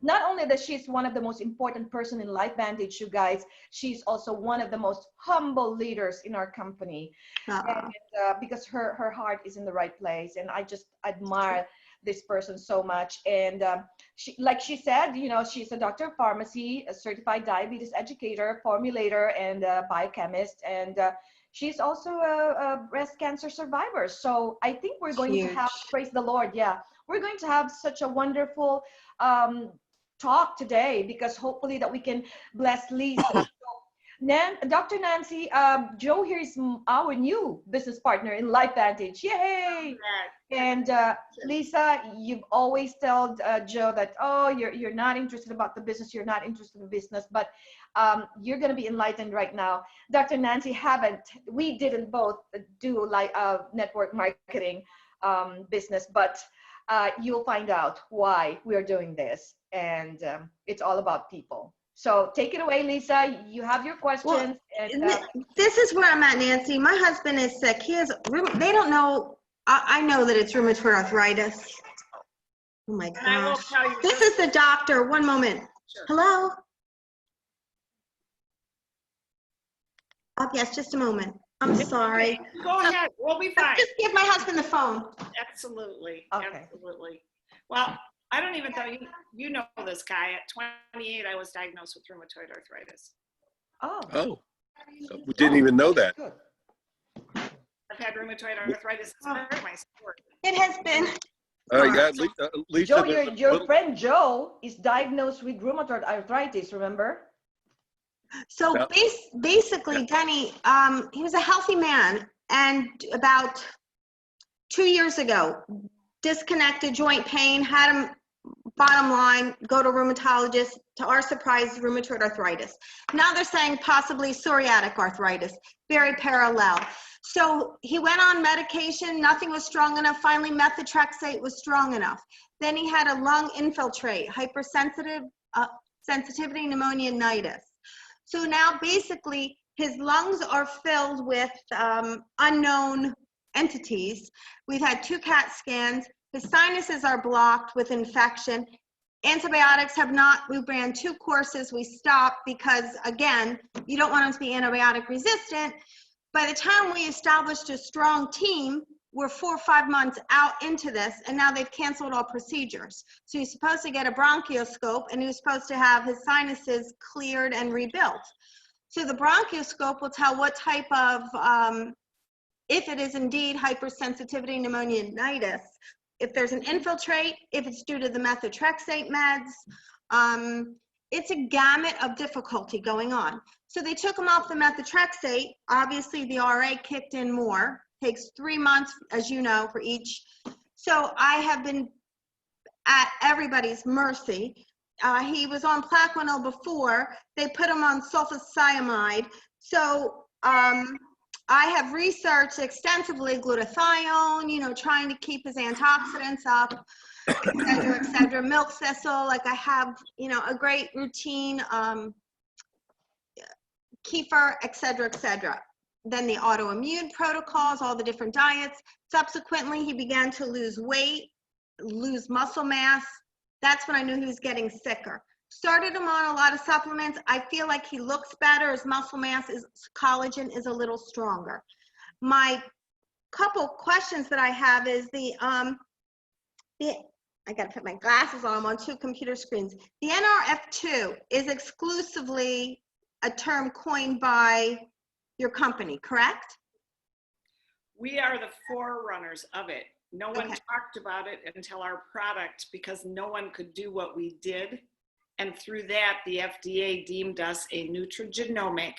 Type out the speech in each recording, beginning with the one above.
not only that she's one of the most important person in LifeVantage, you guys, she's also one of the most humble leaders in our company. And because her heart is in the right place, and I just admire this person so much. And she, like she said, you know, she's a doctor of pharmacy, a certified diabetes educator, formulator, and biochemist, and she's also a breast cancer survivor. So I think we're going to have, praise the Lord, yeah, we're going to have such a wonderful talk today, because hopefully that we can bless Lisa. Dr. Nancy, Joe here is our new business partner in LifeVantage. Yay! And Lisa, you've always told Joe that, oh, you're not interested about the business, you're not interested in business, but you're going to be enlightened right now. Dr. Nancy we didn't both do like network marketing business, but you'll find out why we are doing this. And it's all about people. So take it away, Lisa. You have your questions. Well, and, this is where I'm at, Nancy. My husband is sick. He has, they don't know, I know that it's rheumatoid arthritis. Oh my gosh. This is the doctor. One moment. Sure. Hello? Oh, yes, just a moment. I'm sorry. Go ahead. We'll be fine. Just give my husband the phone. Absolutely. Okay. Absolutely. Well, I don't even tell you, you know this guy. At 28, I was diagnosed with rheumatoid arthritis. Oh. We didn't even know that. Good. I've had rheumatoid arthritis. It's part of my sport. It has been. Lisa, Joe, your friend Joe is diagnosed with rheumatoid arthritis, remember? So basically, Denny, he was a healthy man, and about 2 years ago, disconnected joint pain, had him, bottom line, go to rheumatologist. To our surprise, rheumatoid arthritis. Now they're saying possibly psoriatic arthritis, very parallel. So he went on medication, nothing was strong enough. Finally, methotrexate was strong enough. Then he had a lung infiltrate, hypersensitivity pneumonitis. So now basically his lungs are filled with unknown entities. We've had 2 CAT scans. His sinuses are blocked with infection. Antibiotics have not, we ran 2 courses, we stopped because, again, you don't want him to be antibiotic resistant. By the time we established a strong team, we're 4 or 5 months out into this, and now they've canceled all procedures. So he's supposed to get a bronchoscope, and he was supposed to have his sinuses cleared and rebuilt. So the bronchoscope will tell what type of, if it is indeed hypersensitivity pneumonitis, if there's an infiltrate, if it's due to the methotrexate meds, it's a gamut of difficulty going on. So they took him off the methotrexate. Obviously the RA kicked in more, takes 3 months, as you know, for each. So I have been at everybody's mercy. He was on Plaquenil before. They put him on sulfosiamide. So I have researched extensively glutathione, you know, trying to keep his antioxidants up, et cetera, milk thistle, like I have, you know, a great routine, kefir, et cetera, Then the autoimmune protocols, all the different diets. Subsequently, he began to lose weight, lose muscle mass. That's when I knew he was getting sicker. Started him on a lot of supplements. I feel like he looks better. His muscle mass, is collagen is a little stronger. My couple questions that I have is I got to put my glasses on. I'm on 2 computer screens. The Nrf2 is exclusively a term coined by your company, correct? We are the forerunners of it. No one talked about it until our product, because no one could do what we did. And through that, the FDA deemed us a nutrigenomic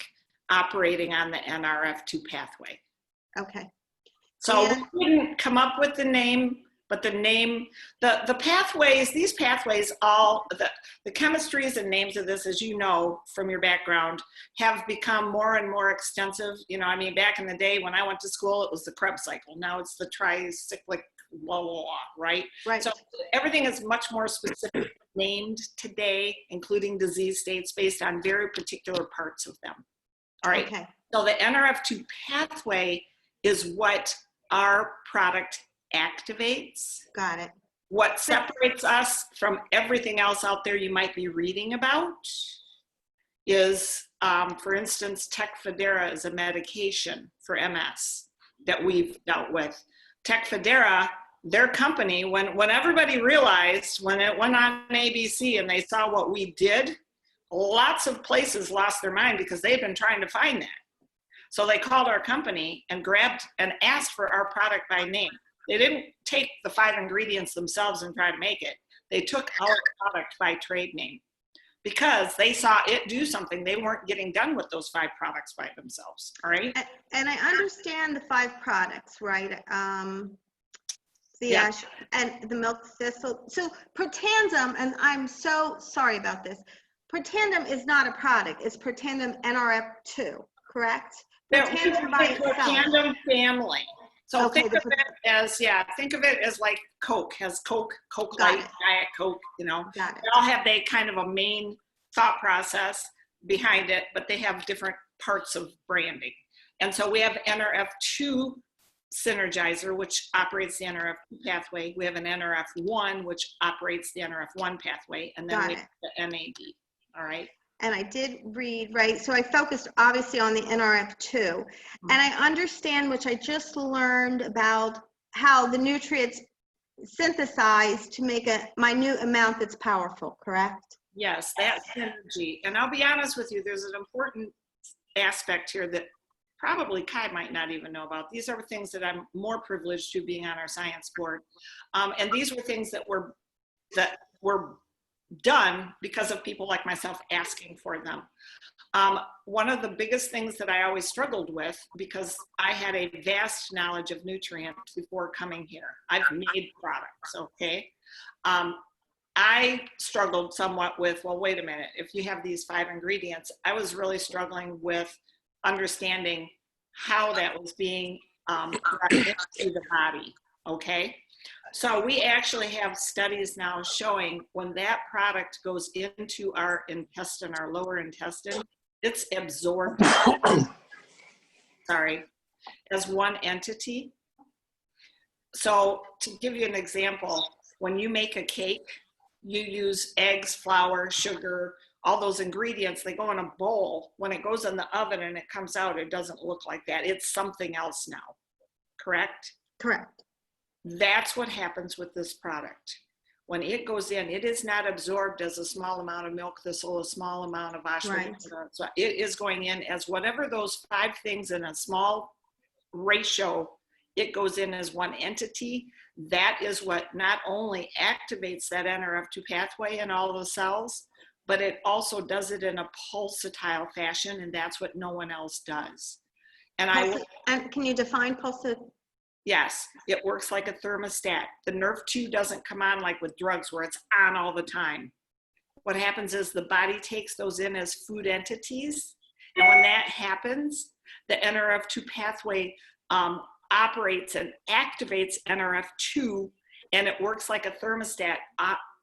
operating on the Nrf2 pathway. Okay. So we didn't come up with the name, but the name, the pathways, these pathways, all the chemistries and names of this, as you know from your background, have become more and more extensive. You know, I mean, back in the day when I went to school, it was the Krebs cycle. Now it's the tricyclic, blah, blah, blah, right? Right. So everything is much more specific named today, including disease states based on very particular parts of them. All right. Okay. So the Nrf2 pathway is what our product activates. Got it. What separates us from everything else out there you might be reading about is, for instance, Tecfidera is a medication for MS that we've dealt with. Tecfidera, their company, when everybody realized, when it went on ABC and they saw what we did, lots of places lost their mind because they've been trying to find that. So they called our company and grabbed and asked for our product by name. They didn't take the 5 ingredients themselves and try to make it. They took our product by trade name because they saw it do something they weren't getting done with those 5 products by themselves, all right? And I understand the 5 products, right? The Yeah. ash and the milk thistle. So Protandim, and I'm so sorry about this, Protandim is not a product. It's Protandim Nrf2, correct? Protandim by itself. Protandim family. So Okay, think of it as, think of it as like Coke, has Coke Light, Diet Coke, you know. Got it. They all have kind of a main thought process behind it, but they have different parts of branding. And so we have Nrf2 synergizer, which operates the Nrf2 pathway. We have an Nrf1, which operates the Nrf1 pathway, and then we have the NAD, all right? And I did read, right, so I focused obviously on the Nrf2. And I understand, which I just learned about how the nutrients synthesize to make a minute amount that's powerful, correct? Yes, that synergy. And I'll be honest with you, there's an important aspect here that probably Kai might not even know about. These are things that I'm more privileged to being on our science board. And these were things that were done because of people like myself asking for them. One of the biggest things that I always struggled with, because I had a vast knowledge of nutrients before coming here. I've made products, okay? I struggled somewhat with, well, wait a minute, if you have these 5 ingredients, I was really struggling with understanding how that was being brought into the body, okay? So we actually have studies now showing when that product goes into our intestine, our lower intestine, it's absorbed, as one entity. So to give you an example, when you make a cake, you use eggs, flour, sugar, all those ingredients, they go in a bowl. When it goes in the oven and it comes out, it doesn't look like that. It's something else now, correct? Correct. That's what happens with this product. When it goes in, it is not absorbed as a small amount of milk thistle, a small amount of ashwagandha. Right. So it is going in as whatever those 5 things in a small ratio, it goes in as one entity. That is what not only activates that Nrf2 pathway in all the cells, but it also does it in a pulsatile fashion, and that's what no one else does. And can you define pulsatile? Yes, it works like a thermostat. The Nrf2 doesn't come on like with drugs where it's on all the time. What happens is the body takes those in as food entities. And when that happens, the Nrf2 pathway operates and activates Nrf2, and it works like a thermostat,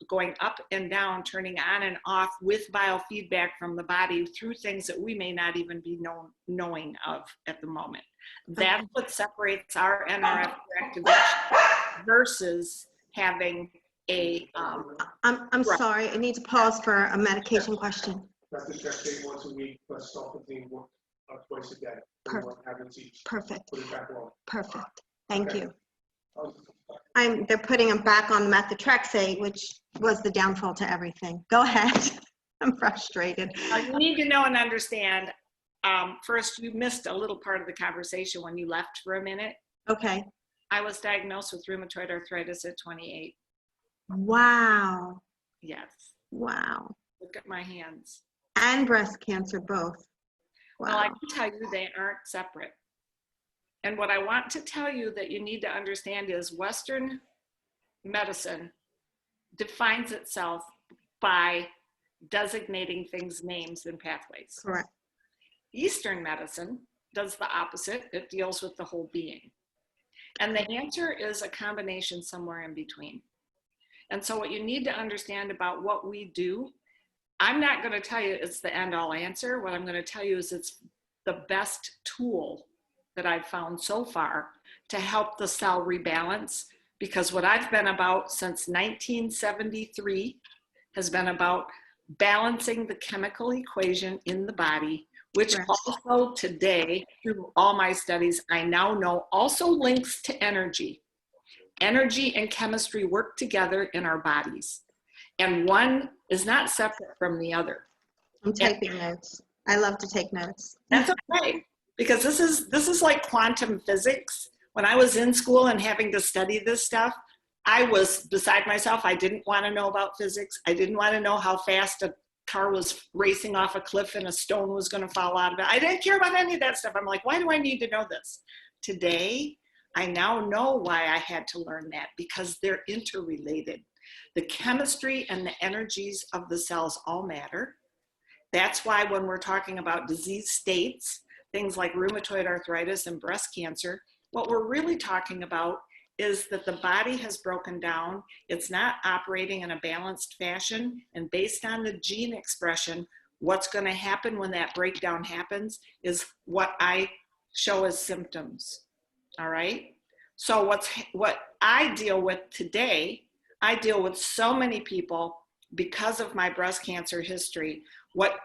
going up and down, turning on and off with biofeedback from the body through things that we may not even be knowing of at the moment. That's what separates our NRF activation versus having a. I'm sorry, I need to pause for a medication question. That's the check day once a week, plus sulfatine twice a day. Perfect. Put it back on. Perfect. Thank Okay. you. They're putting them back on methotrexate, which was the downfall to everything. Go ahead. I'm frustrated. You need to know and understand. First, you missed a little part of the conversation when you left for a minute. Okay. I was diagnosed with rheumatoid arthritis at 28. Wow. Yes. Wow. Look at my hands. And breast cancer, both. Wow. Well, I can tell you they aren't separate. And what I want to tell you that you need to understand is Western medicine defines itself by designating things names and pathways. Correct. Eastern medicine does the opposite. It deals with the whole being. And the answer is a combination somewhere in between. And so what you need to understand about what we do, I'm not going to tell you it's the end-all answer. What I'm going to tell you is it's the best tool that I've found so far to help the cell rebalance because what I've been about since 1973 has been about balancing the chemical equation in the body, which Right. also today, through all my studies, I now know also links to energy. Energy and chemistry work together in our bodies, and one is not separate from the other. I'm taking notes. I love to take notes. That's okay, because this is like quantum physics. When I was in school and having to study this stuff, I was beside myself. I didn't want to know about physics. I didn't want to know how fast a car was racing off a cliff and a stone was going to fall out of it. I didn't care about any of that stuff. I'm like, why do I need to know this? Today, I now know why I had to learn that, because they're interrelated. The chemistry and the energies of the cells all matter. That's why when we're talking about disease states, things like rheumatoid arthritis and breast cancer, what we're really talking about is that the body has broken down. It's not operating in a balanced fashion. And based on the gene expression, what's going to happen when that breakdown happens is what I show as symptoms. All right. So what I deal with today, I deal with so many people because of my breast cancer history. What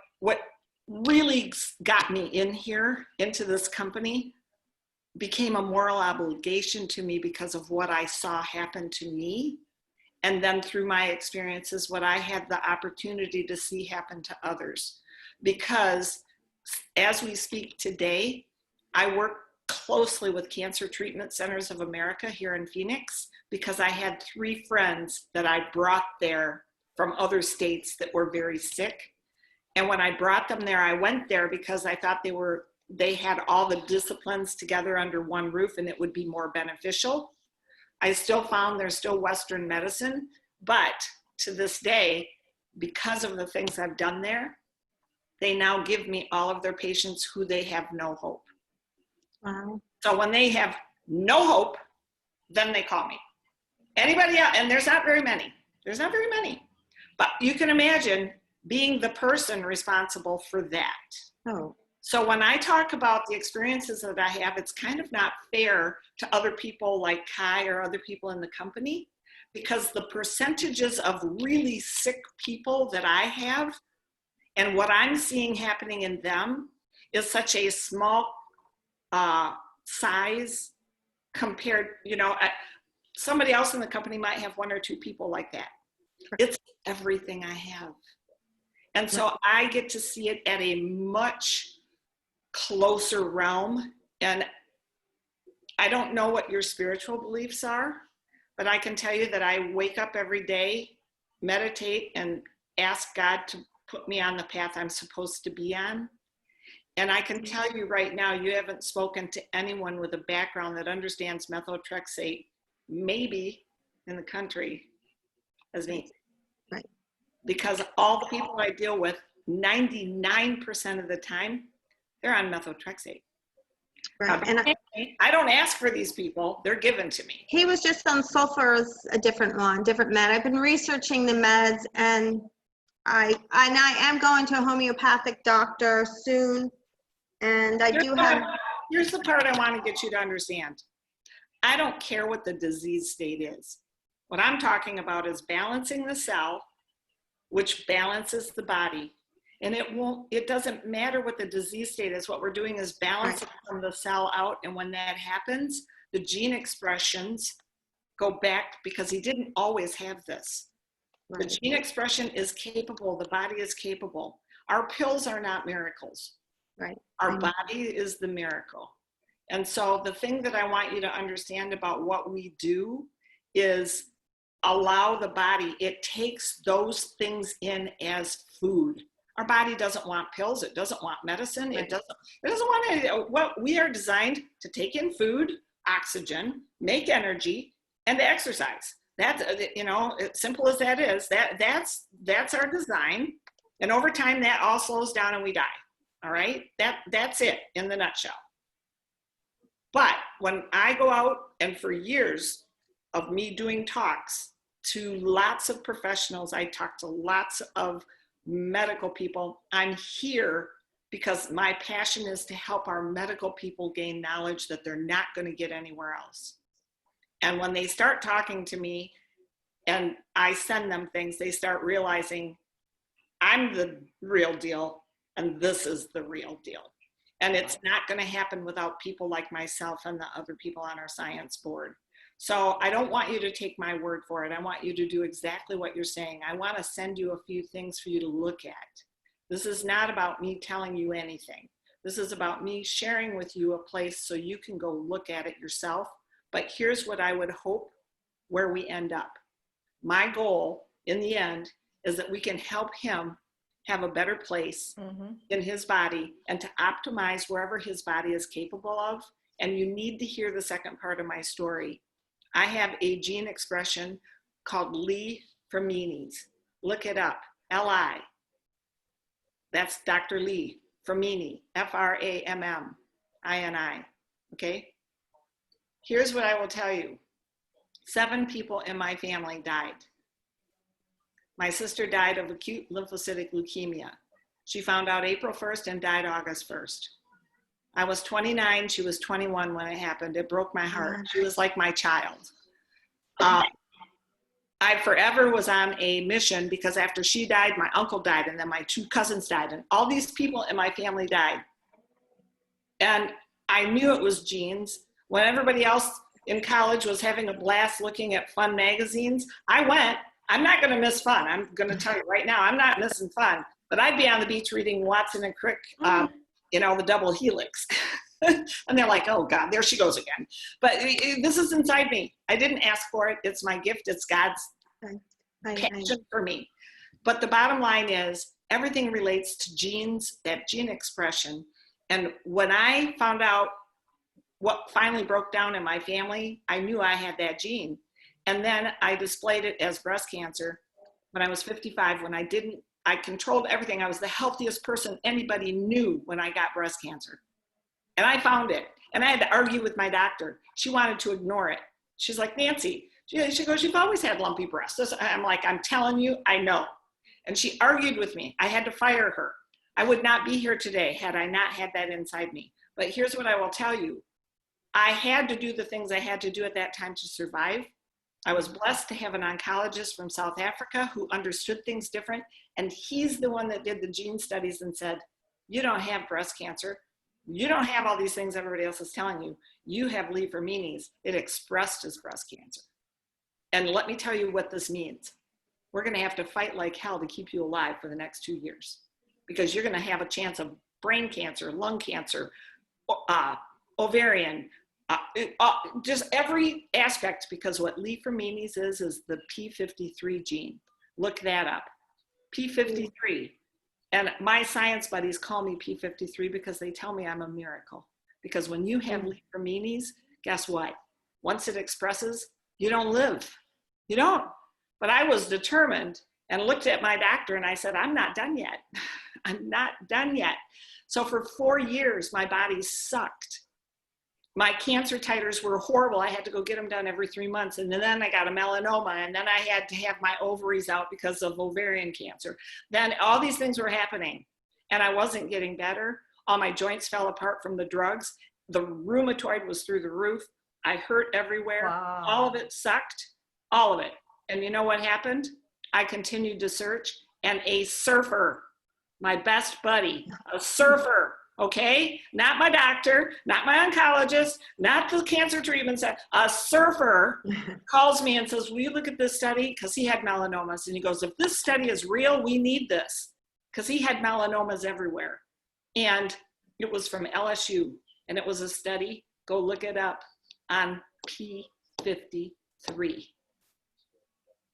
really got me in here, into this company, became a moral obligation to me because of what I saw happen to me. And then through my experiences, what I had the opportunity to see happen to others. Because as we speak today, I work closely with Cancer Treatment Centers of America here in Phoenix, because I had 3 friends that I brought there from other states that were very sick. And when I brought them there, I went there because I thought they had all the disciplines together under one roof and it would be more beneficial. I still found there's still Western medicine, but to this day, because of the things I've done there, they now give me all of their patients who they have no hope. Wow. So when they have no hope, then they call me. Anybody else, and there's not very many. But you can imagine being the person responsible for that. Oh. So when I talk about the experiences that I have, it's kind of not fair to other people like Kai or other people in the company, because the percentages of really sick people that I have and what I'm seeing happening in them is such a small size compared, somebody else in the company might have 1 or 2 people like that. It's everything I have. And so I get to see it at a much closer realm. And I don't know what your spiritual beliefs are, but I can tell you that I wake up every day, meditate, and ask God to put me on the path I'm supposed to be on. And I can tell you right now, you haven't spoken to anyone with a background that understands methotrexate, maybe in the country, as me. Right. Because all the people I deal with, 99% of the time, they're on methotrexate. Right. And I don't ask for these people, they're given to me. he was just on sulfur, a different med. I've been researching the meds, and I am going to a homeopathic doctor soon. And I do have. Here's the part I want to get you to understand. I don't care what the disease state is. What I'm talking about is balancing the cell, which balances the body. And it doesn't matter what the disease state is. What we're doing is balancing from the cell out. And when that happens, the gene expressions go back, because he didn't always have this. Right. The gene expression is capable. The body is capable. Our pills are not miracles. Right. Our body is the miracle. And so the thing that I want you to understand about what we do is allow the body, it takes those things in as food. Our body doesn't want pills. It doesn't want medicine. Right. It doesn't want any. Well, we are designed to take in food, oxygen, make energy, and to exercise. That's, as simple as that is, that's our design. And over time, that all slows down and we die. All right, that's it in the nutshell. But when I go out, and for years of me doing talks to lots of professionals, I talk to lots of medical people. I'm here because my passion is to help our medical people gain knowledge that they're not going to get anywhere else. And when they start talking to me and I send them things, they start realizing I'm the real deal and this is the real deal. And it's not going to happen without people like myself and the other people on our science board. So I don't want you to take my word for it. I want you to do exactly what you're saying. I want to send you a few things for you to look at. This is not about me telling you anything. This is about me sharing with you a place so you can go look at it yourself. But here's what I would hope where we end up. My goal in the end is that we can help him have a better place in his body and to optimize wherever his body is capable of. And you need to hear the second part of my story. I have a gene expression called Li Ferminis. Look it up, L-I. That's Dr. Li Fermini, F-R-A-M-M-I-N-I, okay? Here's what I will tell you. 7 people in my family died. My sister died of acute lymphocytic leukemia. She found out April 1st and died August 1st. I was 29, she was 21 when it happened. It broke my heart. She was like my child. I forever was on a mission because after she died, my uncle died, and then my 2 cousins died, and all these people in my family died. And I knew it was genes. When everybody else in college was having a blast looking at fun magazines, I went. I'm not going to miss fun. I'm going to tell you right now, I'm not missing fun. But I'd be on the beach reading Watson and Crick, you know, the double helix. And they're like, oh God, there she goes again. But this is inside me. I didn't ask for it. It's my gift. It's God's passion for me. But the bottom line is everything relates to genes, that gene expression. And when I found out what finally broke down in my family, I knew I had that gene. And then I displayed it as breast cancer when I was 55, when I controlled everything. I was the healthiest person anybody knew when I got breast cancer. And I found it. And I had to argue with my doctor. She wanted to ignore it. She's like, Nancy, she goes, you've always had lumpy breasts. I'm like, I'm telling you, I know. And she argued with me. I had to fire her. I would not be here today had I not had that inside me. But here's what I will tell you. I had to do the things I had to do at that time to survive. I was blessed to have an oncologist from South Africa who understood things different. And he's the one that did the gene studies and said, you don't have breast cancer. You don't have all these things everybody else is telling you. You have Li Ferminis. It expressed as breast cancer. And let me tell you what this means. We're going to have to fight like hell to keep you alive for the next 2 years, because you're going to have a chance of brain cancer, lung cancer, ovarian, just every aspect, because what Li Ferminis is the P53 gene. Look that up. P53. And my science buddies call me P53 because they tell me I'm a miracle. Because when you have Li Ferminis, guess what? Once it expresses, you don't live. You don't. But I was determined and looked at my doctor and I said, I'm not done yet. I'm not done yet. So for 4 years, my body sucked. My cancer titers were horrible. I had to go get them done every 3 months. And then I got a melanoma, and then I had to have my ovaries out because of ovarian cancer. Then all these things were happening and I wasn't getting better. All my joints fell apart from the drugs. The rheumatoid was through the roof. I hurt everywhere. Wow. All of it sucked, all of it. And you know what happened? I continued to search, and a surfer, my best buddy, a surfer, okay? Not my doctor, not my oncologist, not the cancer treatment center. A surfer calls me and says, will you look at this study? Because he had melanomas. And he goes, if this study is real, we need this. Because he had melanomas everywhere. And it was from LSU. And it was a study, go look it up, on P53.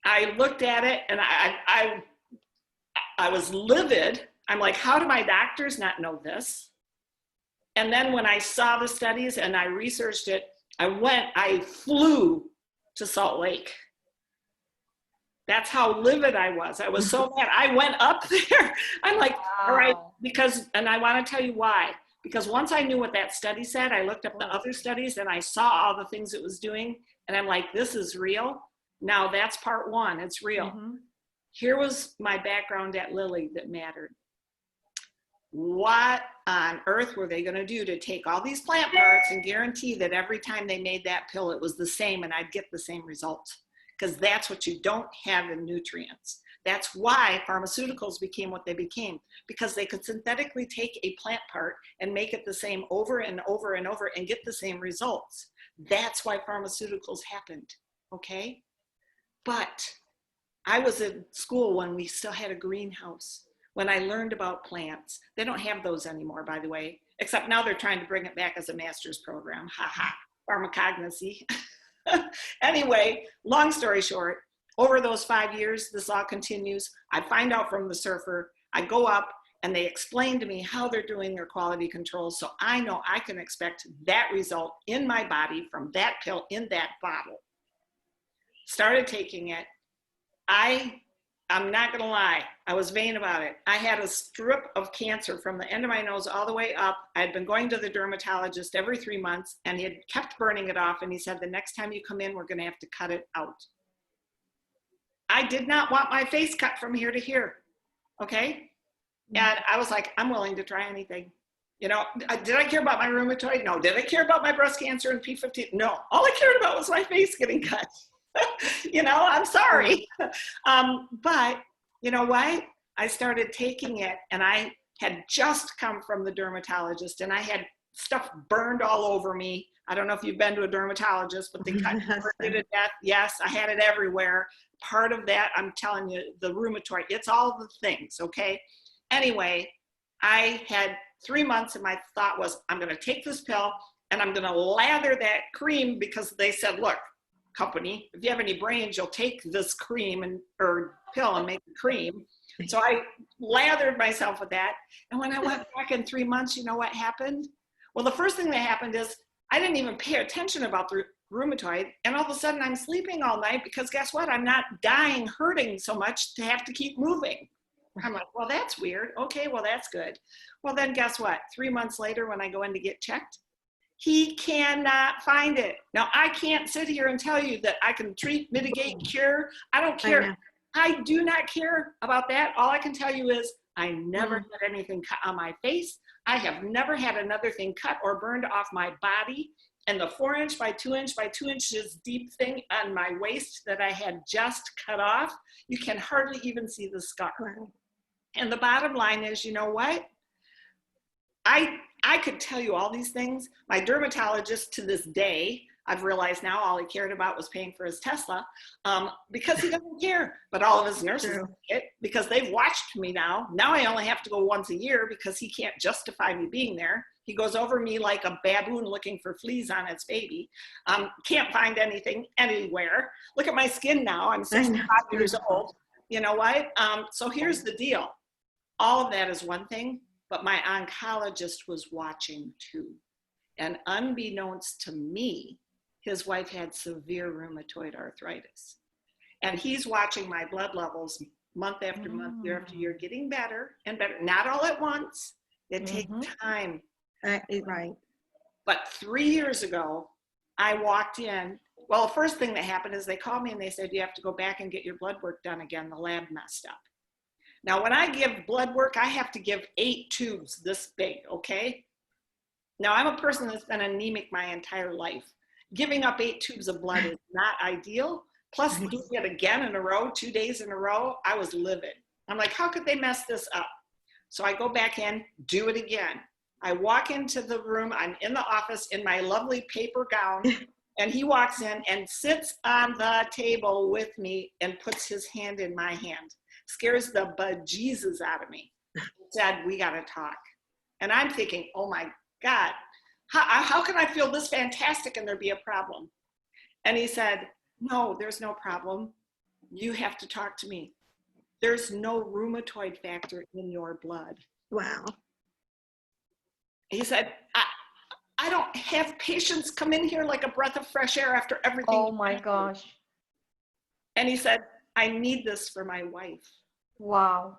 I looked at it and I was livid. I'm like, how do my doctors not know this? And then when I saw the studies and I researched it, I flew to Salt Lake. That's how livid I was. I was so mad. I went up there. I'm like, wow. All right, and I want to tell you why. Because once I knew what that study said, I looked up the other studies and I saw all the things it was doing. And I'm like, this is real. Now that's part one, it's real. Mm-hmm. Here was my background at Lilly that mattered. what on earth were they going to do to take all these plant parts and guarantee that every time they made that pill, it was the same and I'd get the same results? Because that's what you don't have in nutrients. That's why pharmaceuticals became what they became, because they could synthetically take a plant part and make it the same over and over and over and get the same results. That's why pharmaceuticals happened, okay? But I was in school when we still had a greenhouse. When I learned about plants, they don't have those anymore, by the way, except now they're trying to bring it back as a master's program. Ha ha, pharmacognosy. Anyway, long story short, over those 5 years, this all continues. I find out from the surfer, I go up and they explain to me how they're doing their quality control. So I know I can expect that result in my body from that pill in that bottle. Started taking it. I'm not gonna lie, I was vain about it. I had a strip of cancer from the end of my nose all the way up. I'd been going to the dermatologist every 3 months and he had kept burning it off and he said, the next time you come in, we're gonna have to cut it out. I did not want my face cut from here to here, okay? And I was like, I'm willing to try anything. You know, did I care about my rheumatoid? No. Did I care about my breast cancer and P15? No. All I cared about was my face getting cut. You know, I'm sorry. But you know what? I started taking it and I had just come from the dermatologist and I had stuff burned all over me. I don't know if you've been to a dermatologist, but they cut you to death. Yes, I had it everywhere. Part of that, I'm telling you, the rheumatoid, it's all the things, okay? Anyway, I had 3 months and my thought was, I'm gonna take this pill and I'm gonna lather that cream because they said, look, company, if you have any brains, you'll take this cream or pill and make a cream. So I lathered myself with that. And when I went back in 3 months, you know what happened? Well, the first thing that happened is I didn't even pay attention about the rheumatoid. And all of a sudden I'm sleeping all night because guess what? I'm not dying, hurting so much to have to keep moving. I'm like, well, that's weird. Okay, well, that's good. Well, then guess what? 3 months later, when I go in to get checked, he cannot find it. Now, I can't sit here and tell you that I can treat, mitigate, cure. I don't care. I do not care about that. All I can tell you is I never had anything cut on my face. I have never had another thing cut or burned off my body. And the 4-inch by 2-inch by 2 inches deep thing on my waist that I had just cut off, you can hardly even see the scar. And the bottom line is, you know what? I could tell you all these things. My dermatologist to this day, I've realized now all he cared about was paying for his Tesla because he doesn't care. But all of his nurses get because they've watched me now. Now I only have to go once a year because he can't justify me being there. He goes over me like a baboon looking for fleas on its baby. Can't find anything anywhere. Look at my skin now. I'm 65 years old. You know what? So here's the deal. All of that is one thing, but my oncologist was watching too. And unbeknownst to me, his wife had severe rheumatoid arthritis. And he's watching my blood levels month after month, year after year, getting better and better. Not all at once. It takes time. Right. But 3 years ago, I walked in. Well, the first thing that happened is they called me and they said, you have to go back and get your blood work done again. The lab messed up. Now, when I give blood work, I have to give 8 tubes this big, okay? Now, I'm a person that's been anemic my entire life. Giving up 8 tubes of blood is not ideal. Plus, doing it again in a row, 2 days in a row, I was livid. I'm like, how could they mess this up? So I go back in, do it again. I walk into the room, I'm in the office in my lovely paper gown, and he walks in and sits on the table with me and puts his hand in my hand. Scares the bejesus out of me. Said, we gotta talk. And I'm thinking, oh my God, how can I feel this fantastic and there be a problem? And he said, no, there's no problem. You have to talk to me. There's no rheumatoid factor in your blood. Wow. He said, I don't have patients come in here like a breath of fresh air after everything. Oh my gosh. And he said, I need this for my wife. Wow.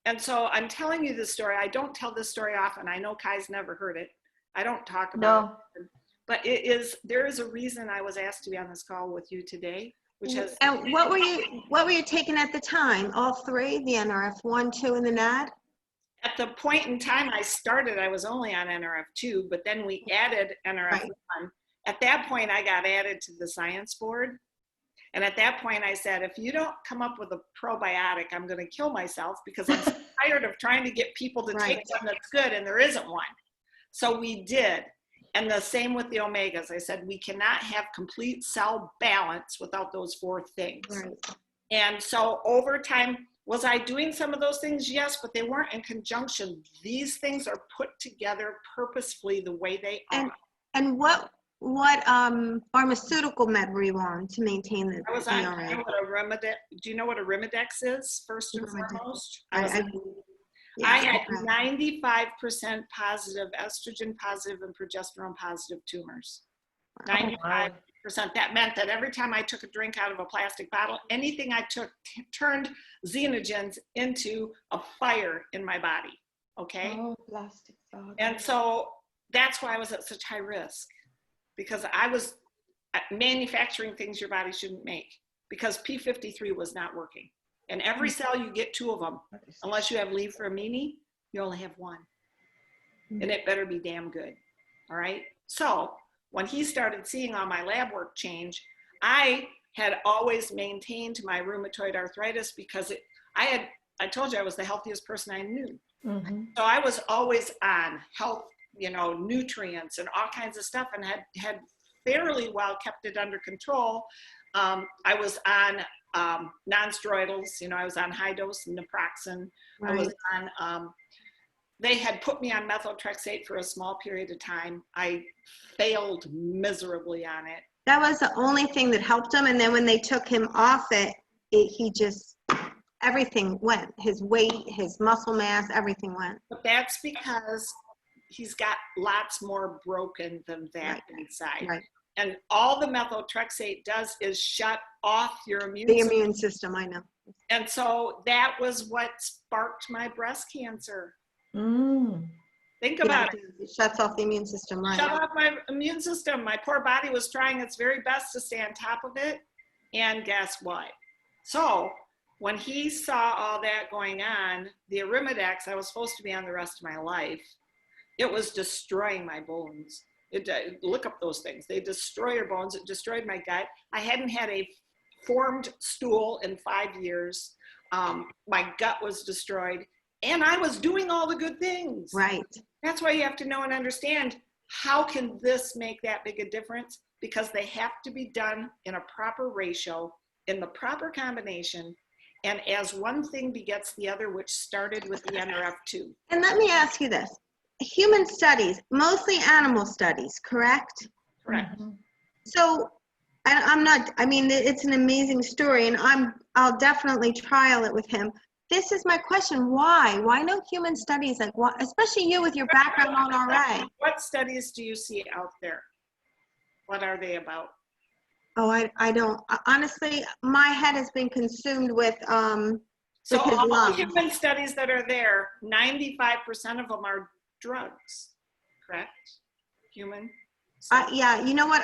And so I'm telling you this story. I don't tell this story often. I know Kai's never heard it. I don't talk about it. But there is a reason I was asked to be on this call with you today, which has. And what were you taking at the time? All 3, the NRF1, 2, and the NAD? At the point in time I started, I was only on NRF2, but then we added NRF1. Right. At that point, I got added to the science board. And at that point, I said, if you don't come up with a probiotic, I'm going to kill myself, because I'm so tired of trying to get people to take one that's good, and there isn't one. So we did. And the same with the omegas. I said, we cannot have complete cell balance without those 4 things. Right. And so over time, was I doing some of those things? Yes, but they weren't in conjunction. These things are put together purposefully the way they are. And what pharmaceutical med were you on to maintain the I was on, DRA? do you know what a Arimidex is, first and foremost? I had 95% positive, estrogen positive and progesterone positive tumors. 95%. That meant that every time I took a drink out of a plastic bottle, anything I took turned xenogens into a fire in my body. Okay. Oh, plastic bottle. And so that's why I was at such high risk, because I was manufacturing things your body shouldn't make, because P53 was not working. And every cell you get 2 of them, unless you have leave for a meanie, you only have 1. And it better be damn good. All right. So when he started seeing all my lab work change, I had always maintained my rheumatoid arthritis, because I told you I was the healthiest person I knew. Mm-hmm. So I was always on health, nutrients and all kinds of stuff, and had fairly well kept it under control. I was on non-steroidals, I was on high dose naproxen. Right. I was on, they had put me on methotrexate for a small period of time. I failed miserably on it. That was the only thing that helped him. And then when they took him off everything went. His weight, his muscle mass, everything went. But that's because he's got lots more broken than that inside. Right. And all the methotrexate does is shut off your immune The system. immune system, I know. And so that was what sparked my breast cancer. Think about it. It shuts off the immune system, right? Shut off my immune system. My poor body was trying its very best to stay on top of it. And guess what? So when he saw all that going on, the Arimidex, I was supposed to be on the rest of my life. It was destroying my bones. Look up those things. They destroy your bones. It destroyed my gut. I hadn't had a formed stool in 5 years. My gut was destroyed. And I was doing all the good things. Right. That's why you have to know and understand, how can this make that big a difference? Because they have to be done in a proper ratio, in the proper combination, and as one thing begets the other, which started with the Nrf2. And let me ask you this. Human studies, mostly animal studies, correct? Correct. Mm-hmm. So it's an amazing story, and I'll definitely trial it with him. This is my question. Why? Why no human studies? Like, what, especially you with your background on RA. What studies do you see out there? What are they about? Oh, I don't. Honestly, my head has been consumed with So his all lungs. human studies that are there, 95% of them are drugs, correct? Human? Yeah, you know what?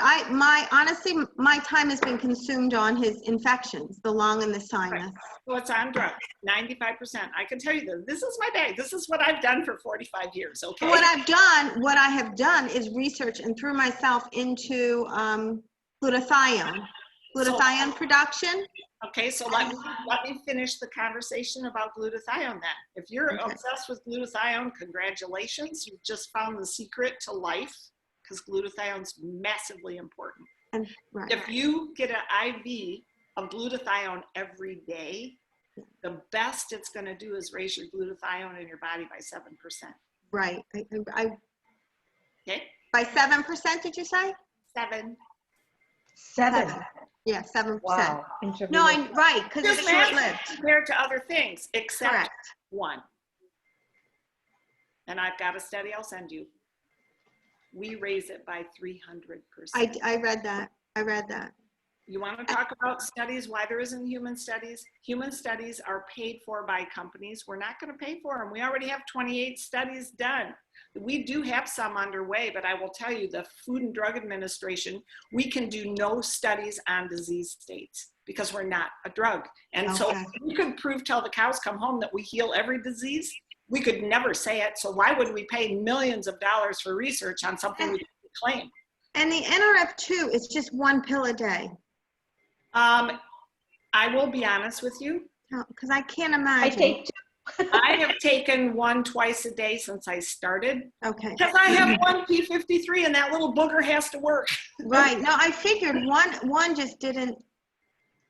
Honestly, my time has been consumed on his infections, the lung and the sinus. Right. So it's on drugs, 95%. I can tell you this. This is my bag. This is what I've done for 45 years, okay? What I have done is research and threw myself into glutathione production. Okay, so let me finish the conversation about glutathione then. If you're obsessed with glutathione, congratulations. You've just found the secret to life, because glutathione is massively important. If you get an IV of glutathione every day, the best it's going to do is raise your glutathione in your body by 7%. Right. Okay? By 7%, did you say? 7. 7. Yeah, 7%. Wow. No, right, because it's short-lived. Compared to other things, except Correct. one. And I've got a study I'll send you. We raise it by 300%. I read that. You want to talk about studies, why there isn't human studies? Human studies are paid for by companies. We're not going to pay for them. We already have 28 studies done. We do have some underway, but I will tell you, the Food and Drug Administration, we can do no studies on disease states because we're not a drug. And so if you can prove till the cows come home that we heal every disease, we could never say it. So why would we pay millions of dollars for research on something we didn't claim? And the Nrf2 is just 1 pill a day. I will be honest with you. Because I can't imagine. I take two. I have taken one twice a day since I started. Okay. Because I have one P53 and that little booger has to work. Right. No, I figured one just didn't.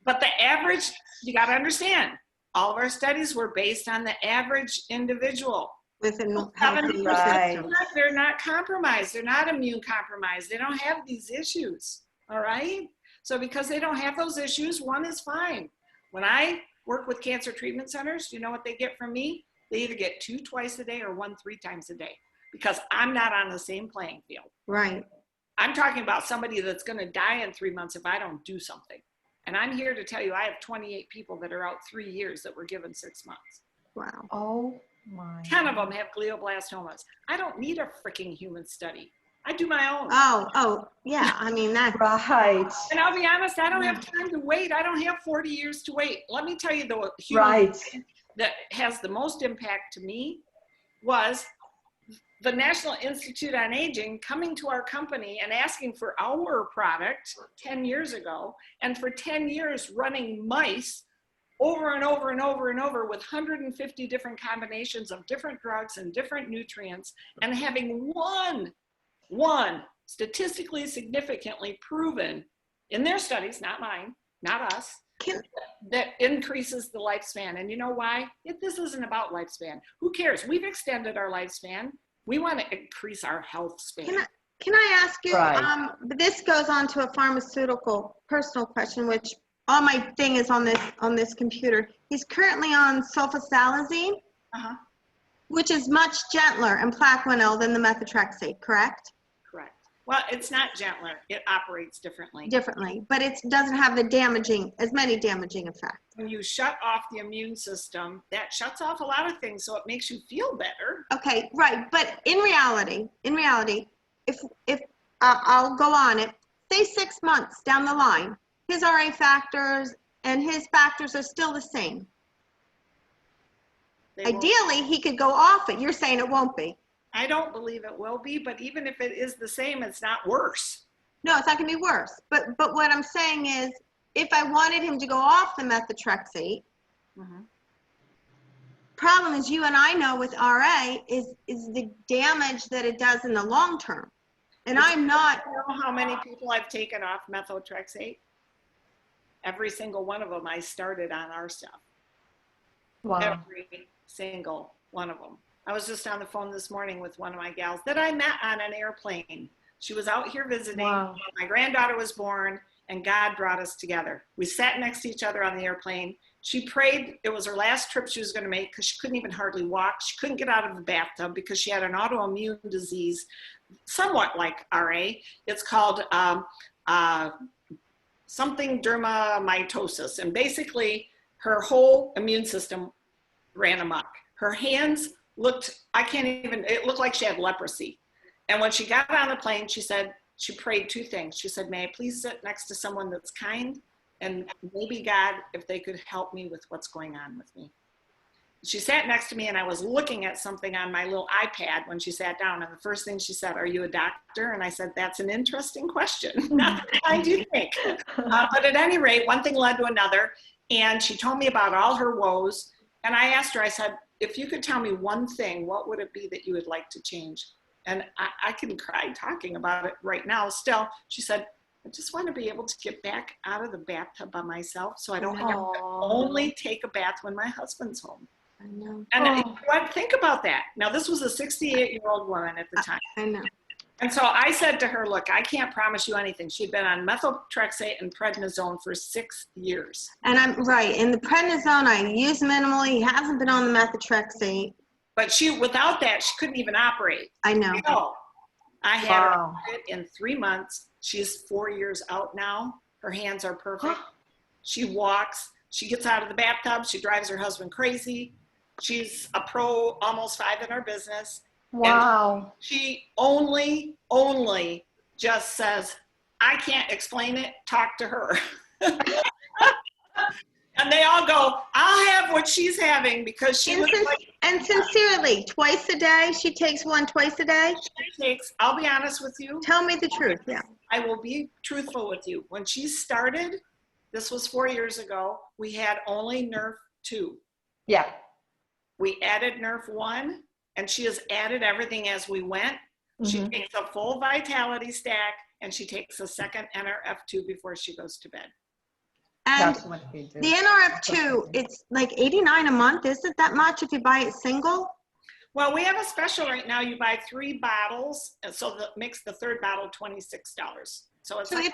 But the average, you got to understand, all of our studies were based on the average individual. With a 70%, Right. they're not compromised. They're not immune compromised. They don't have these issues. All right. So because they don't have those issues, one is fine. When I work with cancer treatment centers, you know what they get from me? They either get 2 twice a day or 1 3 times a day, because I'm not on the same playing field. Right. I'm talking about somebody that's going to die in 3 months if I don't do something. And I'm here to tell you, I have 28 people that are out 3 years that were given 6 months. Wow. Oh my. 10 of them have glioblastomas. I don't need a freaking human study. I do my own. Oh, yeah. I mean, that. Right. And I'll be honest, I don't have time to wait. I don't have 40 years to wait. Let me tell you, the human Right. that has the most impact to me was the National Institute on Aging coming to our company and asking for our product 10 years ago, and for 10 years running mice over and over and over and over with 150 different combinations of different drugs and different nutrients, and having one statistically significantly proven in their studies, not mine, not us, that increases the lifespan. And you know why? This isn't about lifespan. Who cares? We've extended our lifespan. We want to increase our health span. Can I ask you, Right. this goes on to a pharmaceutical personal question, which all my thing is on this computer. He's currently on sulfasalazine, which is much gentler and Plaquenil than the methotrexate, correct? Correct. Well, it's not gentler. It operates differently. Differently, but it doesn't have as many damaging effects. When you shut off the immune system, that shuts off a lot of things, so it makes you feel better. Okay, right. But in reality, if I'll go on it, say 6 months down the line, his RA factors and his factors are still the same. Ideally, he could go off it. You're saying it won't be. I don't believe it will be, but even if it is the same, it's not worse. No, it's not going to be worse. But what I'm saying is, if I wanted him to go off the methotrexate, problem is, you and I know with RA is the damage that it does in the long term. And I'm not. You know how many people I've taken off methotrexate? Every single one of them I started on our stuff. Wow. Every single one of them. I was just on the phone this morning with one of my gals that I met on an airplane. She was out here visiting. Wow. My granddaughter was born, and God brought us together. We sat next to each other on the airplane. She prayed. It was her last trip she was going to make because she couldn't even hardly walk. She couldn't get out of the bathtub because she had an autoimmune disease, somewhat like RA. It's called something dermamytosis. And basically, her whole immune system ran amok. Her hands looked, it looked like she had leprosy. And when she got on the plane, she said, she prayed 2 things. She said, may I please sit next to someone that's kind? And maybe God, if they could help me with what's going on with me. She sat next to me, and I was looking at something on my little iPad when she sat down. And the first thing she said, are you a doctor? And I said, that's an interesting question. Not the kind you think. But at any rate, one thing led to another. And she told me about all her woes. And I asked her, I said, if you could tell me one thing, what would it be that you would like to change? And I can cry talking about it right now still. She said, I just want to be able to get back out of the bathtub by myself so I don't have to only take a bath when my husband's home. I know. And think about that. Now, this was a 68-year-old woman at the time. I know. And so I said to her, look, I can't promise you anything. She'd been on methotrexate and prednisone for 6 years. And I'm right. In the prednisone, I use minimally. He hasn't been on the methotrexate. But without that, she couldn't even operate. I know. So I had her in 3 months. She's 4 years out now. Her hands are perfect. She walks. She gets out of the bathtub. She drives her husband crazy. She's a pro, almost 5 in our business. Wow. And she only just says, I can't explain it, talk to her. And they all go, I'll have what she's having because she looks like And sincerely, twice a day? She takes one twice a day? she takes. I'll be honest with you. Tell me the truth, yeah. I will be truthful with you. When she started, this was 4 years ago, we had only Nrf2. Yeah. We added Nrf1, and she has added everything as we went. She takes a full vitality stack, and she takes a second Nrf2 before she goes to bed. And That's what we do. the Nrf2, it's like $89 a month. Isn't that much if you buy it single? Well, we have a special right now. You buy 3 bottles, and so that makes the third bottle $26. So it's So like,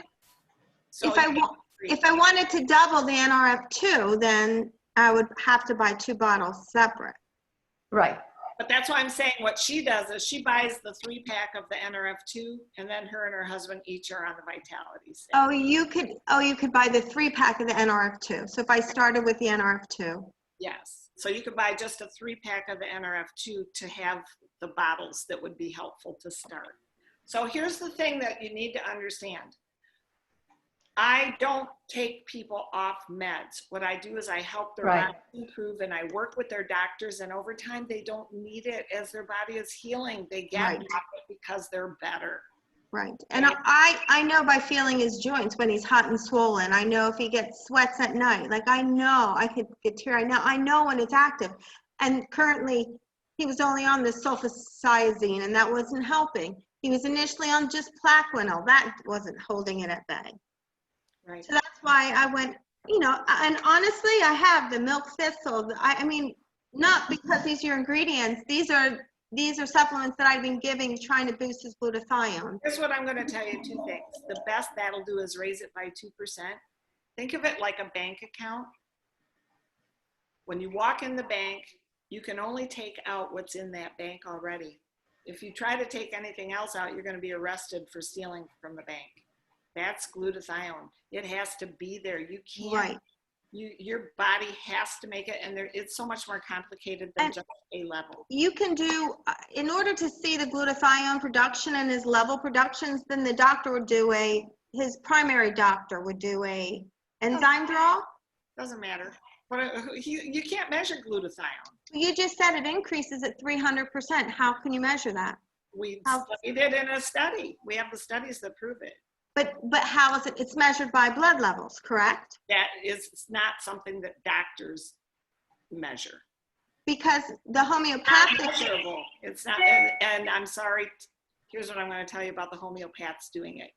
if I wanted to double the Nrf2, then I would have to buy 2 bottles separate. Right. but that's why I'm saying what she does is she buys the 3-pack of the Nrf2, and then her and her husband each are on the vitality stick. Oh, you could buy the 3-pack of the Nrf2. So if I started with the Nrf2. Yes. So you could buy just a 3-pack of the Nrf2 to have the bottles that would be helpful to start. So here's the thing that you need to understand. I don't take people off meds. What I do is I help their Right. body improve, and I work with their doctors, and over time they don't need it as their body is healing. They get Right. off it because they're better. Right. And I know by feeling his joints when he's hot and swollen. I know if he gets sweats at night. Like I know I could get teary. I know when it's active. And currently he was only on the sulfasalazine and that wasn't helping. He was initially on just Plaquenil. That wasn't holding it at bay. Right. So that's why I went, you know, and honestly, I have the milk thistle. I mean, not because these are your ingredients. These are supplements that I've been giving, trying to boost his glutathione. Here's what I'm going to tell you, 2 things. The best that'll do is raise it by 2%. Think of it like a bank account. When you walk in the bank, you can only take out what's in that bank already. If you try to take anything else out, you're going to be arrested for stealing from the bank. That's glutathione. It has to be there. You can't. Right. Your body has to make it, and it's so much more complicated than just a level. You can do, in order to see the glutathione production and his level productions, then the doctor would do his primary doctor would do a enzyme draw. Doesn't matter. But you can't measure glutathione. You just said it increases at 300%. How can you measure that? We studied it in a study. We have the studies that prove it. But how is it? It's measured by blood levels, correct? That is not something that doctors measure. Because the Not homeopathic, measurable. It's not, and I'm sorry, here's what I'm going to tell you about the homeopaths doing it.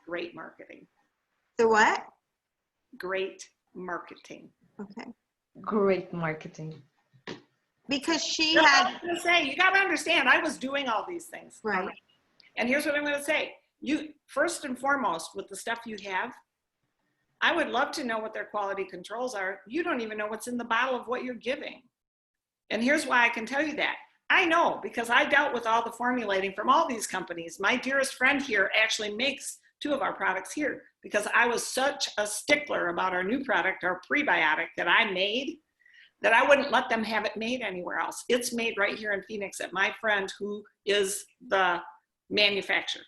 Great marketing. the what? Great marketing. Okay. Great marketing. Because she So had, I was going to say, you got to understand, I was doing all these things. right. And here's what I'm going to say. You, first and foremost, with the stuff you have, I would love to know what their quality controls are. You don't even know what's in the bottle of what you're giving. And here's why I can tell you that. I know because I dealt with all the formulating from all these companies. My dearest friend here actually makes 2 of our products here because I was such a stickler about our new product, our prebiotic that I made, that I wouldn't let them have it made anywhere else. It's made right here in Phoenix at my friend who is the manufacturer.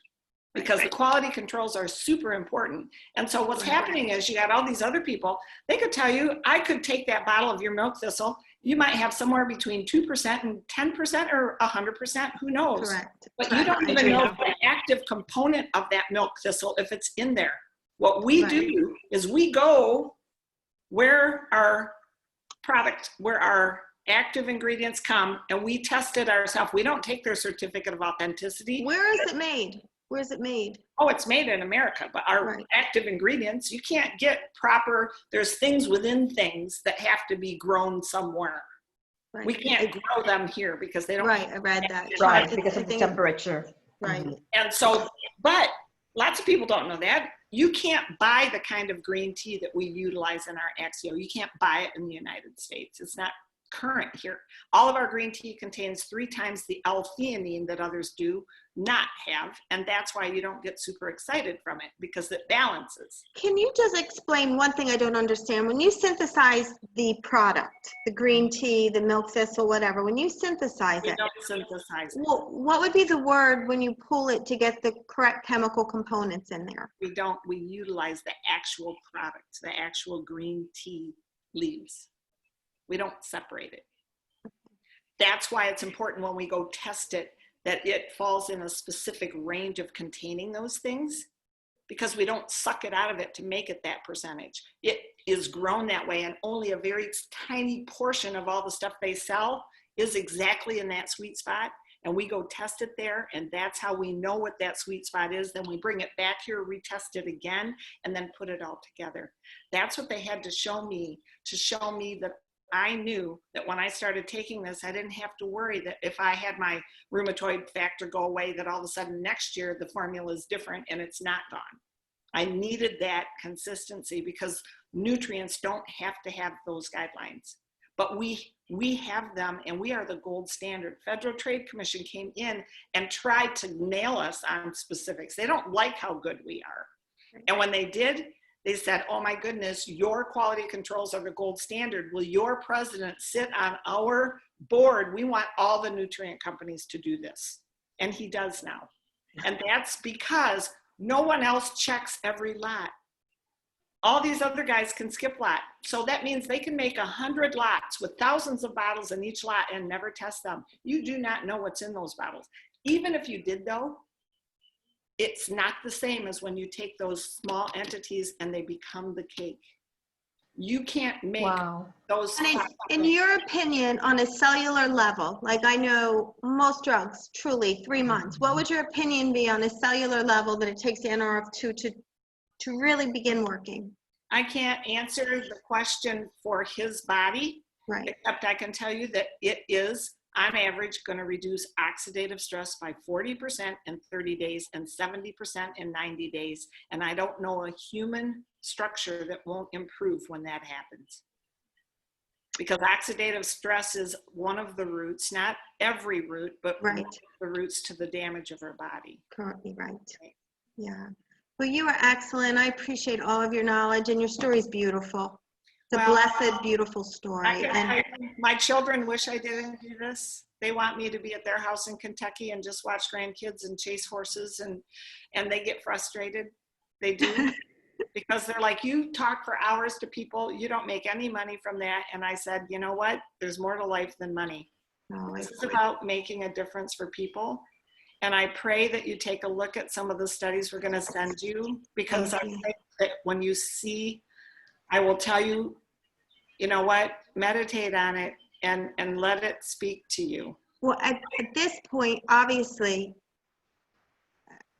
Because the quality controls are super important. And so what's happening is you got all these other people, they could tell you, I could take that bottle of your milk thistle, you might have somewhere between 2% and 10% or 100%, who knows? Correct. But you don't even know the active component of that milk thistle if it's in there. What we do is we go where our active ingredients come and we test it ourselves. We don't take their certificate of authenticity. Where is it made? Where is it made? Oh, it's made in America, but our active ingredients, you can't get proper, there's things within things that have to be grown somewhere. Right. We can't grow them here because they don't. Right, I read that. Right, It's- because I of the think- temperature. Right. And so, but lots of people don't know that. You can't buy the kind of green tea that we utilize in our Axio. You can't buy it in the United States. It's not current here. All of our green tea contains 3 times the L-theanine that others do not have. And that's why you don't get super excited from it because it balances. Can you just explain one thing I don't understand? When you synthesize the product, the green tea, the milk thistle, whatever, when you synthesize We it, don't synthesize it. well, what would be the word when you pull it to get the correct chemical components in there? We utilize the actual product, the actual green tea leaves. We don't separate it. That's why it's important when we go test it that it falls in a specific range of containing those things, because we don't suck it out of it to make it that percentage. It is grown that way, and only a very tiny portion of all the stuff they sell is exactly in that sweet spot. And we go test it there, and that's how we know what that sweet spot is. Then we bring it back here, retest it again, and then put it all together. That's what they had to show me that I knew that when I started taking this, I didn't have to worry that if I had my rheumatoid factor go away, that all of a sudden next year the formula is different and it's not gone. I needed that consistency because nutrients don't have to have those guidelines. But we have them, and we are the gold standard. Federal Trade Commission came in and tried to nail us on specifics. They don't like how good we are. And when they did, they said, oh my goodness, your quality controls are the gold standard. Will your president sit on our board? We want all the nutrient companies to do this. And he does now. And that's because no one else checks every lot. All these other guys can skip lot. So that means they can make 100 lots with thousands of bottles in each lot and never test them. You do not know what's in those bottles. Even if you did though, it's not the same as when you take those small entities and they become the cake. You can't make those. In your opinion, on a cellular level, like I know most drugs, truly 3 months, what would your opinion be on a cellular level that it takes the Nrf2 to really begin working? I can't answer the question for his body, right? Except I can tell you that it is, on average, going to reduce oxidative stress by 40% in 30 days and 70% in 90 days. And I don't know a human structure that won't improve when that happens. Because oxidative stress is one of the roots, not every root, but one of the roots to the damage of our body. Currently, right. Yeah. Well, you are excellent. I appreciate all of your knowledge, and your story is beautiful. It's a blessed, beautiful story. My children wish I didn't do this. They want me to be at their house in Kentucky and just watch grandkids and chase horses, and they get frustrated. They do. Because they're like, you talk for hours to people, you don't make any money from that. And I said, you know what? There's more to life than money. This is about making a difference for people. And I pray that you take a look at some of the studies we're going to send you, because I think that when you see, I will tell you, you know what, meditate on it and let it speak to you. Well, at this point, obviously,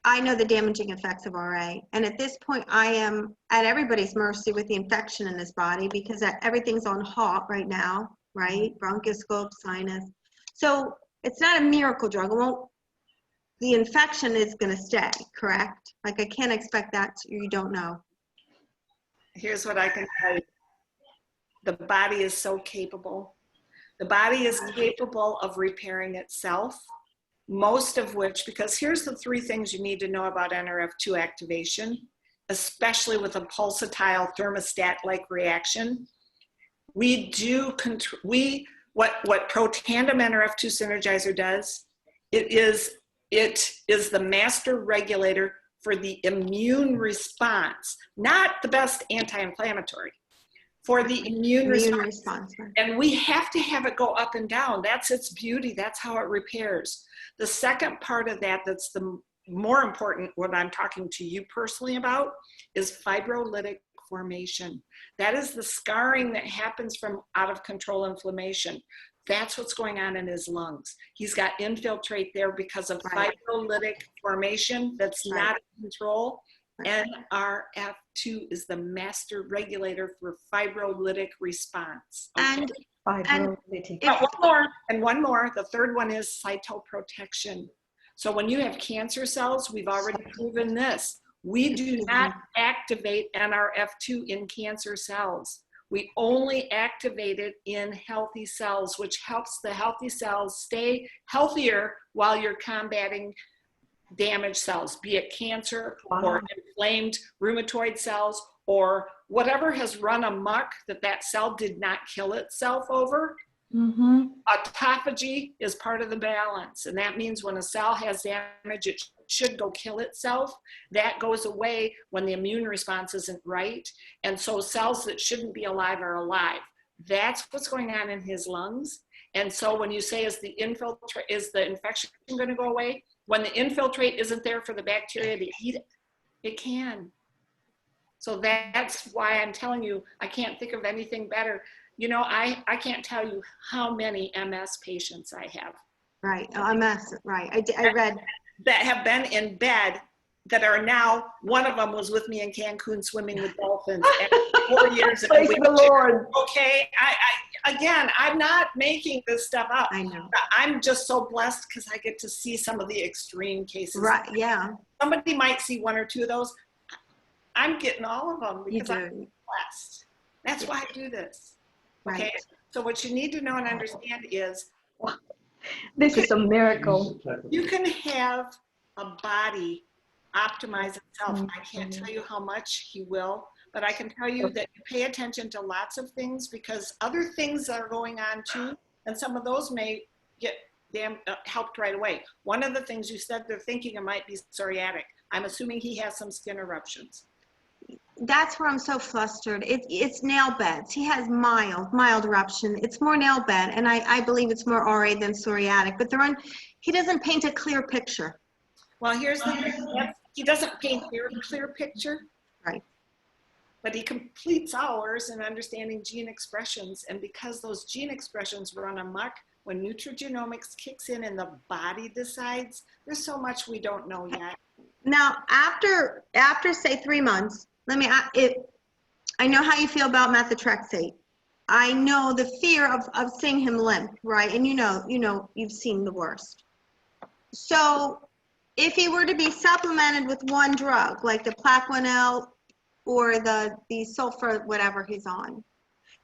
I know the damaging effects of RA. And at this point, I am at everybody's mercy with the infection in this body, because everything's on halt right now, right? Bronchoscope, sinus. So it's not a miracle drug. It won't. The infection is going to stay, correct? Like, I can't expect that you don't know. Here's what I can tell you. The body is so capable. The body is capable of repairing itself, most of which, because here's the 3 things you need to know about Nrf2 activation, especially with a pulsatile thermostat-like reaction. We do, what Protandim Nrf2 Synergizer does, it is the master regulator for the immune response, not the best anti-inflammatory, for the immune response. And we have to have it go up and down. That's its beauty. That's how it repairs. The second part of that, that's the more important, what I'm talking to you personally about, is fibrolytic formation. That is the scarring that happens from out of control inflammation. That's what's going on in his lungs. He's got infiltrate there because of fibrolytic formation that's not in control. Nrf2 is the master regulator for fibrolytic response. Okay? And one more. The third one is cytoprotection. So when you have cancer cells, we've already proven this. We do not activate Nrf2 in cancer cells. We only activate it in healthy cells, which helps the healthy cells stay healthier while you're combating damaged cells, be it cancer or inflamed rheumatoid cells or whatever has run amok that cell did not kill itself over. Mm-hmm. Autophagy is part of the balance, and that means when a cell has damage, it should go kill itself. That goes away when the immune response isn't right, and so cells that shouldn't be alive are alive. That's what's going on in his lungs. And so when you say, is the infection going to go away? When the infiltrate isn't there for the bacteria to eat it, it can. So that's why I'm telling you, I can't think of anything better. You know, I can't tell you how many MS patients I have. Right, oh, MS, right. I read. That have been in bed that are now, one of them was with me in Cancun swimming with dolphins after 4 years. Praise the Lord. Okay, again, I'm not making this stuff up. I know. I'm just so blessed because I get to see some of the extreme cases. Right, yeah. Somebody might see one or two of those. I'm getting all of them because You I'm do. blessed. That's why I do this. Okay, Right. so what you need to know and understand is This is a miracle. you can have a body optimize itself. I can't tell you how much he will, but I can tell you that you pay attention to lots of things because other things are going on too, and some of those may get helped right away. One of the things you said they're thinking it might be psoriatic. I'm assuming he has some skin eruptions. That's where I'm so flustered. It's nail beds. He has mild eruption. It's more nail bed, and I believe it's more RA than psoriatic. But he doesn't paint a clear picture. Well, here's the thing. He doesn't paint a clear picture. Right. But he completes ours in understanding gene expressions. And because those gene expressions run amok, when nutrigenomics kicks in and the body decides, there's so much we don't know yet. Now, after say 3 months, I know how you feel about methotrexate. I know the fear of seeing him limp, right? And you know, you've seen the worst. So if he were to be supplemented with one drug, like the Plaquenil or the sulfur, whatever he's on,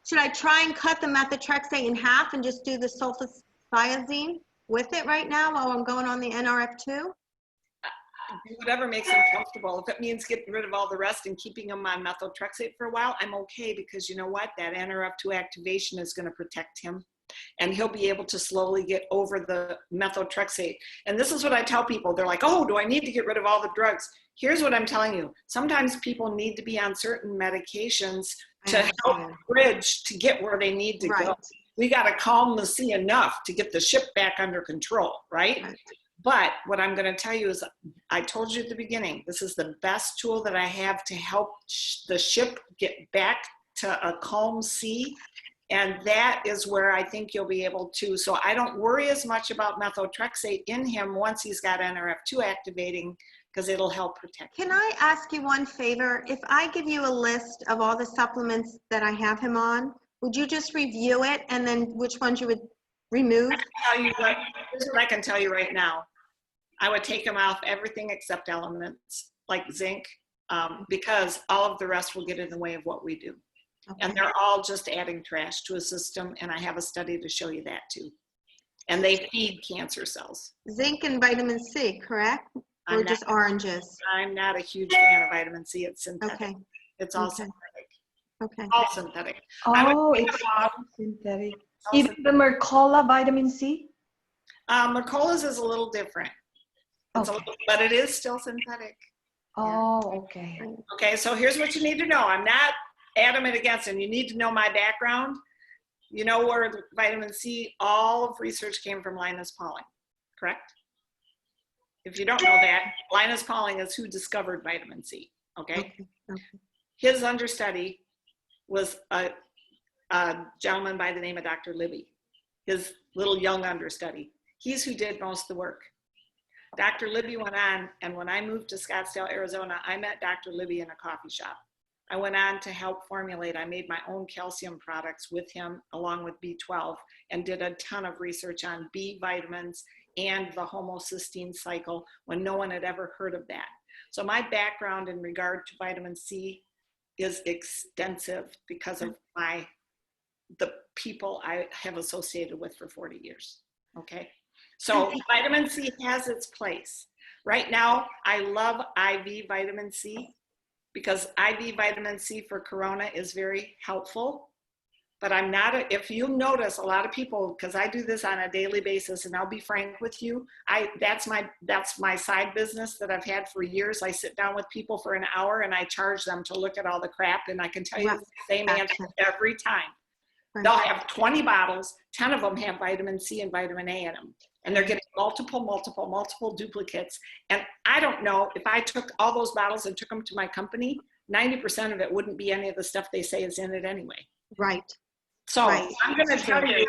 should I try and cut the methotrexate in half and just do the sulfathiazine with it right now while I'm going on the Nrf2? Do whatever makes him comfortable. If it means getting rid of all the rest and keeping him on methotrexate for a while, I'm okay, because you know what? That Nrf2 activation is going to protect him, and he'll be able to slowly get over the methotrexate. And this is what I tell people. They're like, oh, do I need to get rid of all the drugs? Here's what I'm telling you. Sometimes people need to be on certain medications to help bridge to get where they need to go. We got to calm the sea enough to get the ship back under control, right? But what I'm going to tell you is, I told you at the beginning, this is the best tool that I have to help the ship get back to a calm sea. And that is where I think you'll be able to. So I don't worry as much about methotrexate in him once he's got Nrf2 activating, because it'll help protect him. Can I ask you one favor? If I give you a list of all the supplements that I have him on, would you just review it and then which ones you would remove? Here's what I can tell you right now. I would take him off everything except elements like zinc, because all of the rest will get in the way of what we do. Okay. And they're all just adding trash to a system, and I have a study to show you that too. And they feed cancer cells. Zinc and vitamin C, correct? Or just oranges? I'm not a huge fan of vitamin C. It's synthetic. Okay. It's all synthetic. Okay. All synthetic. Oh, it's all synthetic. Even the Mercola vitamin C? Mercola's is a little different. It's but it is still synthetic. Oh, okay. Okay, so here's what you need to know. I'm not adamant against it. You need to know my background. You know where the vitamin C, all of research came from Linus Pauling, correct? If you don't know that, Linus Pauling is who discovered vitamin C, okay? His understudy was a gentleman by the name of Dr. Libby, his little young understudy. He's who did most of the work. Dr. Libby went on, and when I moved to Scottsdale, Arizona, I met Dr. Libby in a coffee shop. I went on to help formulate. I made my own calcium products with him, along with B12, and did a ton of research on B vitamins and the homocysteine cycle when no one had ever heard of that. So my background in regard to vitamin C is extensive because of the people I have associated with for 40 years, okay? So vitamin C has its place. Right now, I love IV vitamin C because IV vitamin C for corona is very helpful. but I'm not, if you notice a lot of people, because I do this on a daily basis, and I'll be frank with you, that's my side business that I've had for years. I sit down with people for an hour and I charge them to look at all the crap, and I can tell you the same answer every time. They'll have 20 bottles, 10 of them have vitamin C and vitamin A in them. And they're getting multiple duplicates. And I don't know, if I took all those bottles and took them to my company, 90% of it wouldn't be any of the stuff they say is in it anyway. Right. So Right. I'm going to tell you,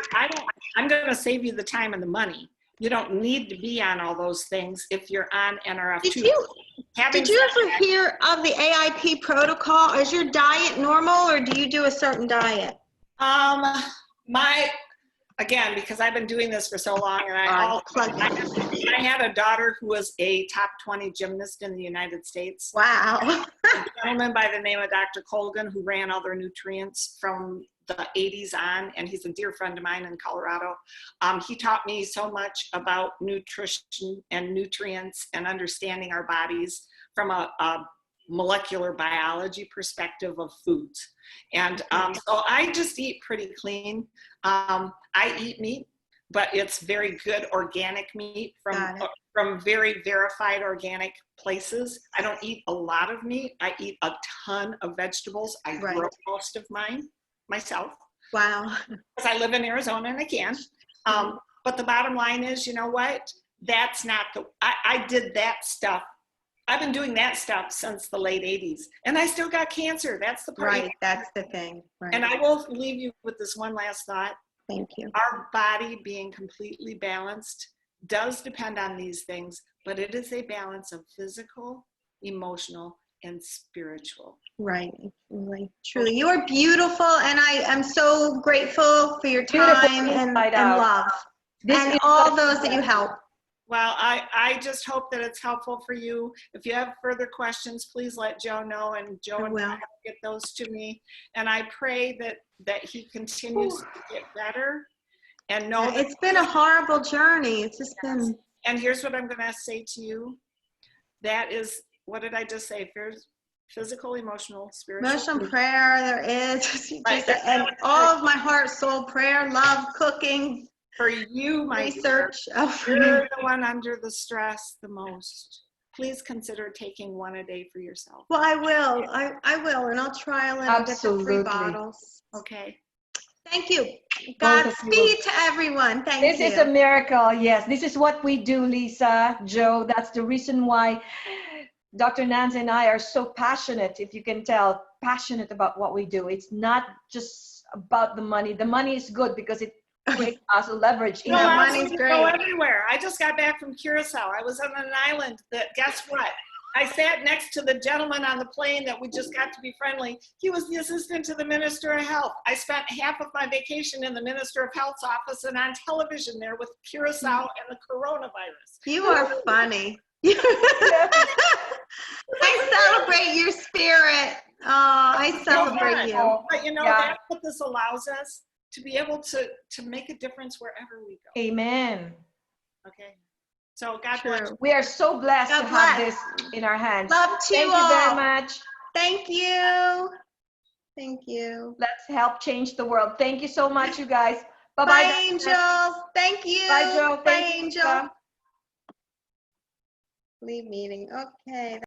I'm going to save you the time and the money. You don't need to be on all those things if you're on NRF2. Did you ever hear of the AIP protocol? Is your diet normal, or do you do a certain diet? Again, because I've been doing this for so long, and I had a daughter who was a top 20 gymnast in the United States. Wow. A gentleman by the name of Dr. Colgan, who ran all their nutrients from the 80s on, and he's a dear friend of mine in Colorado. He taught me so much about nutrition and nutrients and understanding our bodies from a molecular biology perspective of foods. And so I just eat pretty clean. I eat meat, but it's very good organic meat from very verified organic places. I don't eat a lot of meat. I eat a ton of vegetables. I grow most of mine myself. Wow. Because I live in Arizona and I can. But the bottom line is, you know what? That's not I did that stuff. I've been doing that stuff since the late 80s, and I still got cancer. That's the part. Right, that's the thing. Right. And I will leave you with this one last thought. Thank you. Our body being completely balanced does depend on these things, but it is a balance of physical, emotional, and spiritual. Right, really, truly. You are beautiful, and I am so grateful for your time and love, and all those that you help. Well, I just hope that it's helpful for you. If you have further questions, please let Joe know, and Joe and I will get those to me. And I pray that he continues to get better and know that it's been a horrible journey. It's just been. And here's what I'm going to say to you. That is, what did I just say? Physical, emotional, spiritual. Emotional prayer, there is. And all of my heart, soul, prayer, love, cooking. For you, my research, you're the one under the stress the most. Please consider taking one a day for yourself. Well, I will. I will, and I'll trial it and get the 3 bottles. Okay. Thank you. Godspeed to everyone. Thank you. This is a miracle. Yes, this is what we do, Lisa, Joe. That's the reason why Dr. Nancy and I are so passionate, if you can tell, passionate about what we do. It's not just about the money. The money is good because it creates us a leverage. No, money's great. Go everywhere. I just got back from Curacao. I was on an island that, guess what? I sat next to the gentleman on the plane that we just got to be friendly. He was the assistant to the Minister of Health. I spent half of my vacation in the Minister of Health's office and on television there with Curacao and the coronavirus. You are funny. I celebrate your spirit. Oh, I celebrate you. But you know, that's what this allows us, to be able to make a difference wherever we go. Amen. Okay. So God bless. We are so blessed to have this in our hands. Love to you all. Thank you very much. Thank you. Thank you. Let's help change the world. Thank you so much, you guys. Bye-bye. Bye, Angels. Thank you. Bye, Joe. Bye, Angel. Leave meeting. Okay.